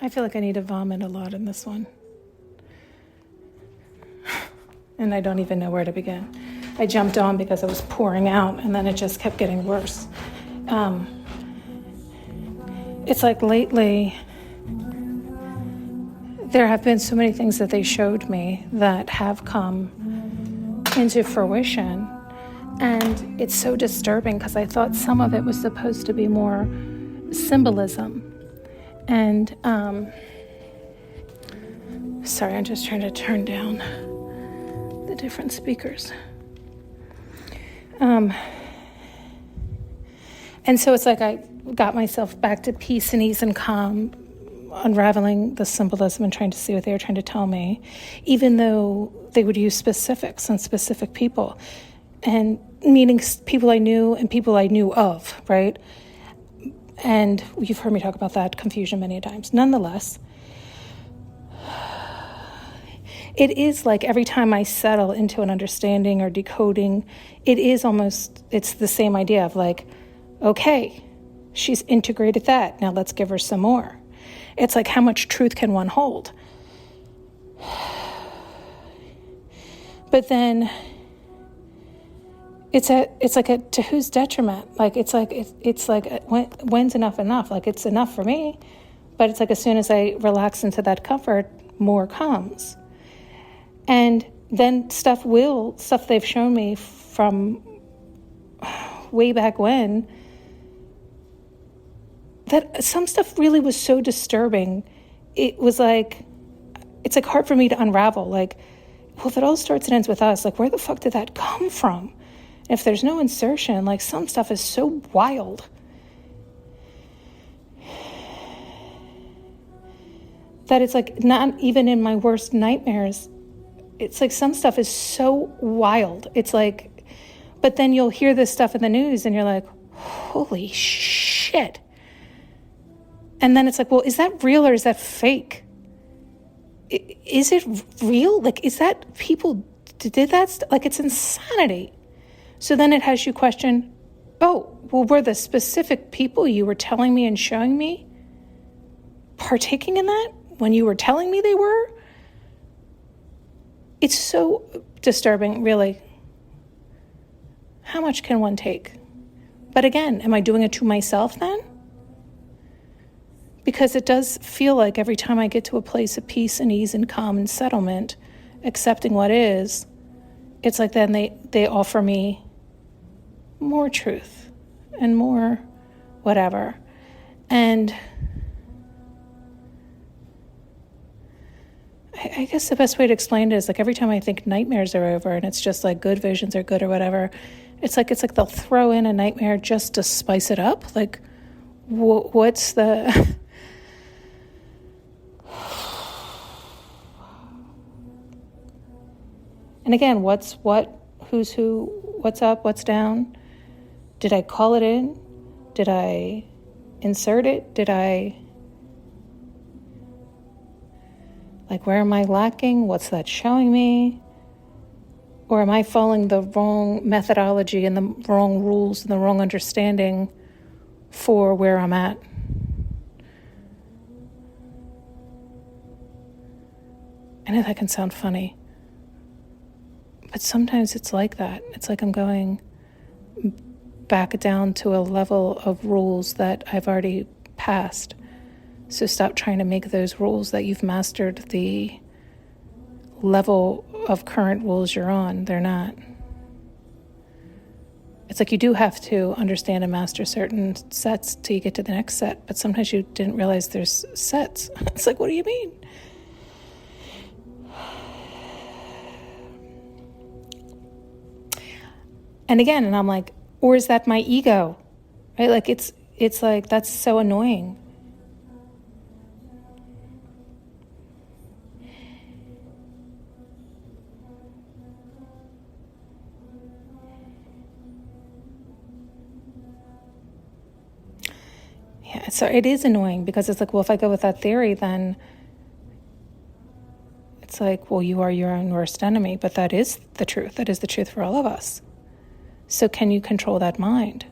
I feel like I need to vomit a lot in this one. And I don't even know where to begin. I jumped on because it was pouring out, and then it just kept getting worse. It's like lately, there have been so many things that they showed me that have come into fruition. And it's so disturbing because I thought some of it was supposed to be more symbolism. And, sorry, I'm just trying to turn down the different speakers. And so it's like I got myself back to peace and ease and calm, unraveling the symbolism and trying to see what they were trying to tell me, even though they would use specifics on specific people, and meaning people I knew and people I knew of, right? And you've heard me talk about that confusion many times. Nonetheless, it is like every time I settle into an understanding or decoding, it's the same idea of like, okay, she's integrated that. Now let's give her some more. It's like, how much truth can one hold? But then it's like to whose detriment? Like, it's like when's enough? Like, it's enough for me. But it's like, as soon as I relax into that comfort, more comes. And then stuff they've shown me from way back when, that some stuff really was so disturbing. It's like hard for me to unravel. Like, well, if it all starts and ends with us, like, where the fuck did that come from? If there's no insertion, like, some stuff is so wild. That it's like, not even in my worst nightmares, it's like some stuff is so wild. It's like, but then you'll hear this stuff in the news and you're like, holy shit. And then it's like, well, is that real or is that fake? Is it real? Like, is that people did that? Like, it's insanity. So then it has you question, oh, well, were the specific people you were telling me and showing me partaking in that when you were telling me they were? It's so disturbing, really. How much can one take? But again, am I doing it to myself then? Because it does feel like every time I get to a place of peace and ease and calm and settlement, accepting what is, it's like then they offer me more truth and more whatever. And I guess the best way to explain it is like every time I think nightmares are over and it's just like good visions are good or whatever, it's like they'll throw in a nightmare just to spice it up. Like, what's the... And again, what's what, who's who, what's up, what's down? Did I call it in? Did I insert it? Like, where am I lacking? What's that showing me? Or am I following the wrong methodology and the wrong rules and the wrong understanding for where I'm at? I know that can sound funny, but sometimes it's like that. It's like I'm going back down to a level of rules that I've already passed. So stop trying to make those rules that you've mastered the level of current rules you're on. They're not. It's like you do have to understand and master certain sets till you get to the next set, but sometimes you didn't realize there's sets. It's like, what do you mean? And again, and I'm like, or is that my ego? Right? Like, it's like, that's so annoying. Yeah, so it is annoying because it's like, well, if I go with that theory, then it's like, well, you are your own worst enemy, but that is the truth. That is the truth for all of us. So can you control that mind?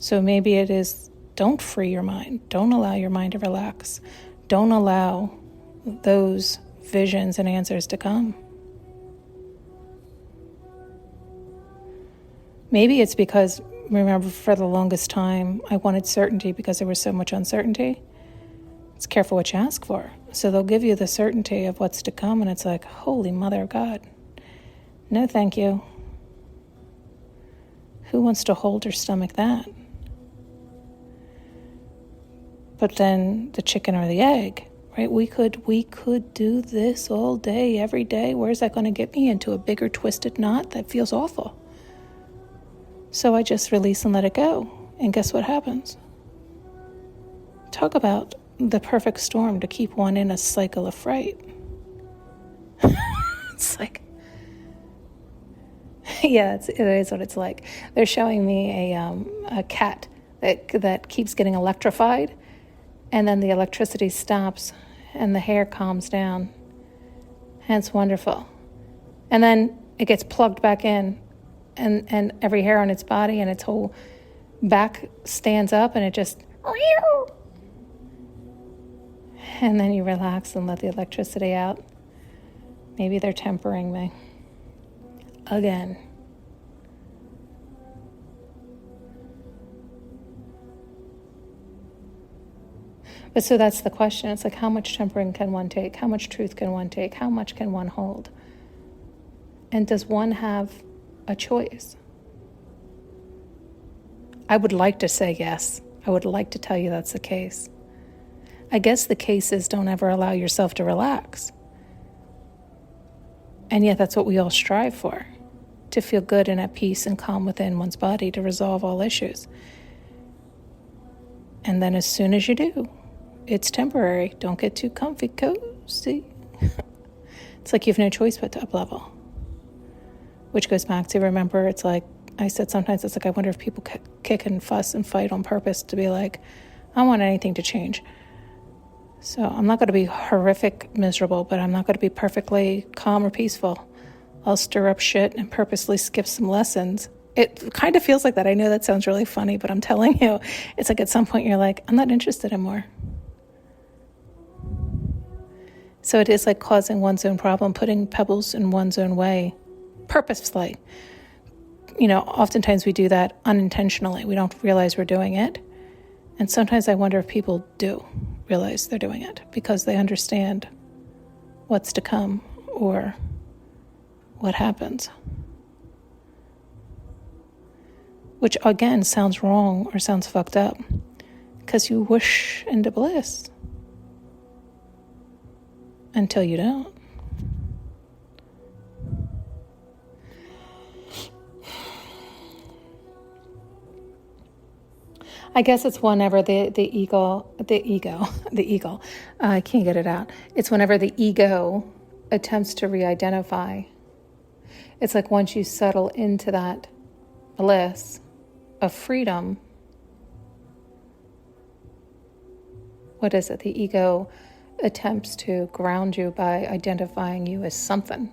So maybe it is, don't free your mind. Don't allow your mind to relax. Don't allow those visions and answers to come. Maybe it's because, remember, for the longest time, I wanted certainty because there was so much uncertainty. It's careful what you ask for. So they'll give you the certainty of what's to come, and it's like, holy mother of God. No, thank you. Who wants to hold or stomach that? But then the chicken or the egg, right? We could do this all day, every day. Where's that going to get me? Into a bigger twisted knot that feels awful. So I just release and let it go. And guess what happens? Talk about the perfect storm to keep one in a cycle of fright. It's like, yeah, it is what it's like. They're showing me a cat that keeps getting electrified, and then the electricity stops and the hair calms down. And it's wonderful. And then it gets plugged back in, and every hair on its body and its whole back stands up, and it just, and then you relax and let the electricity out. Maybe they're tempering me again. But so that's the question. It's like, how much tempering can one take? How much truth can one take? How much can one hold? And does one have a choice? I would like to say yes. I would like to tell you that's the case. I guess the case is, don't ever allow yourself to relax. And yet that's what we all strive for, to feel good and at peace and calm within one's body, to resolve all issues. And then as soon as you do, it's temporary. Don't get too comfy, cozy. It's like you have no choice but to up-level. Which goes back to, remember, it's like, I said sometimes it's like, I wonder if people kick and fuss and fight on purpose to be like, I don't want anything to change. So I'm not going to be horrific, miserable, but I'm not going to be perfectly calm or peaceful. I'll stir up shit and purposely skip some lessons. It kind of feels like that. I know that sounds really funny, but I'm telling you, it's like at some point you're like, I'm not interested anymore. So it is like causing one's own problem, putting pebbles in one's own way, purposefully. You know, oftentimes we do that unintentionally. We don't realize we're doing it. And sometimes I wonder if people do realize they're doing it because they understand what's to come or what happens. Which again sounds wrong or sounds fucked up because you whoosh into bliss until you don't. I guess it's whenever the ego, I can't get it out. It's whenever the ego attempts to re-identify. It's like once you settle into that bliss of freedom, what is it? The ego attempts to ground you by identifying you as something.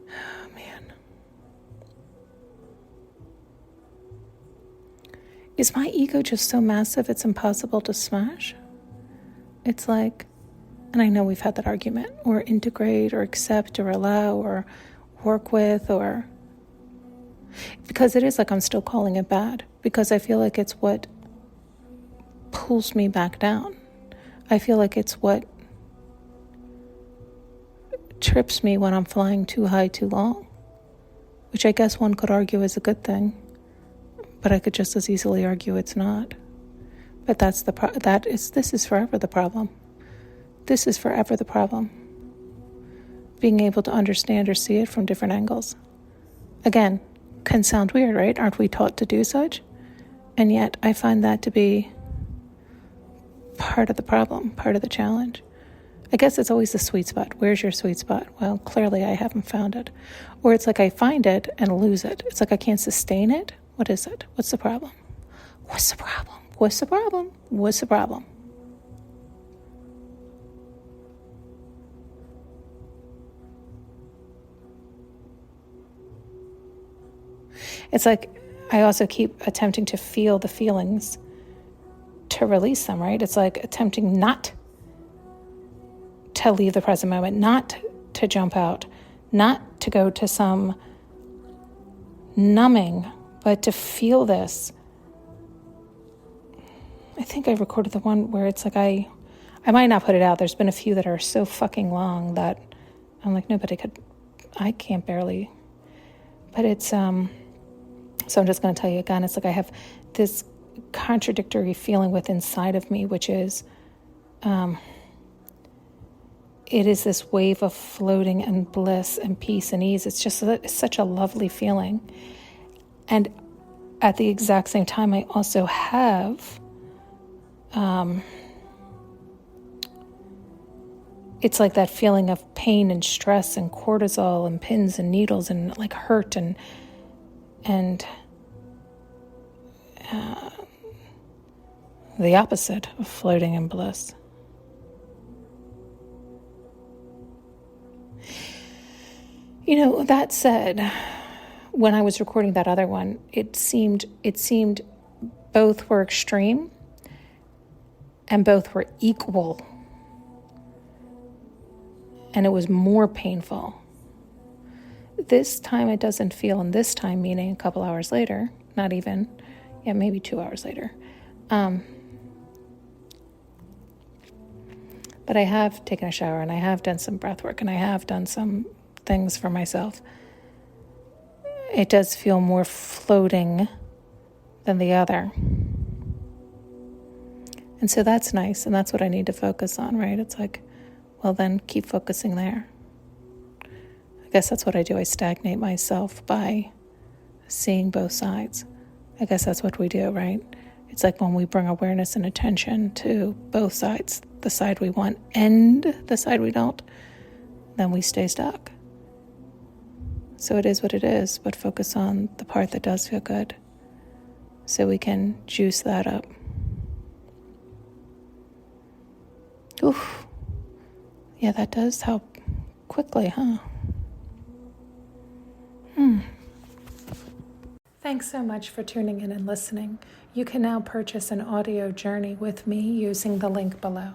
Oh, man. Is my ego just so massive it's impossible to smash? It's like, and I know we've had that argument, or integrate, or accept, or allow, or work with, or... Because it is like I'm still calling it bad, because I feel like it's what pulls me back down. I feel like it's what trips me when I'm flying too high too long, which I guess one could argue is a good thing, but I could just as easily argue it's not. But that's this is forever the problem. This is forever the problem. Being able to understand or see it from different angles. Again, can sound weird, right? Aren't we taught to do such? And yet I find that to be part of the problem, part of the challenge. I guess it's always the sweet spot. Where's your sweet spot? Well, clearly I haven't found it. Or it's like I find it and lose it. It's like I can't sustain it. What is it? What's the problem? What's the problem? What's the problem? What's the problem? It's like I also keep attempting to feel the feelings to release them, right? It's like attempting not to leave the present moment, not to jump out, not to go to some numbing, but to feel this. I think I recorded the one where it's like I might not put it out. There's been a few that are so fucking long that I'm like, nobody could, I can't barely. But it's, so I'm just going to tell you again, it's like I have this contradictory feeling within inside of me, which is, it is this wave of floating and bliss and peace and ease. It's just it's such a lovely feeling. And at the exact same time, I also have, it's like that feeling of pain and stress and cortisol and pins and needles and like hurt and the opposite of floating in bliss. You know, that said, when I was recording that other one, it seemed both were extreme and both were equal. And it was more painful. This time it doesn't feel, and this time meaning a couple hours later, not even, maybe 2 hours later. But I have taken a shower and I have done some breath work and I have done some things for myself. It does feel more floating than the other. And so that's nice, and that's what I need to focus on, right? It's like, well, then keep focusing there. I guess that's what I do. I stagnate myself by seeing both sides. I guess that's what we do, right? It's like when we bring awareness and attention to both sides, the side we want and the side we don't, then we stay stuck. So it is what it is, but focus on the part that does feel good so we can juice that up. Oof. Yeah, that does help quickly, huh? Thanks so much for tuning in and listening. You can now purchase an audio journey with me using the link below.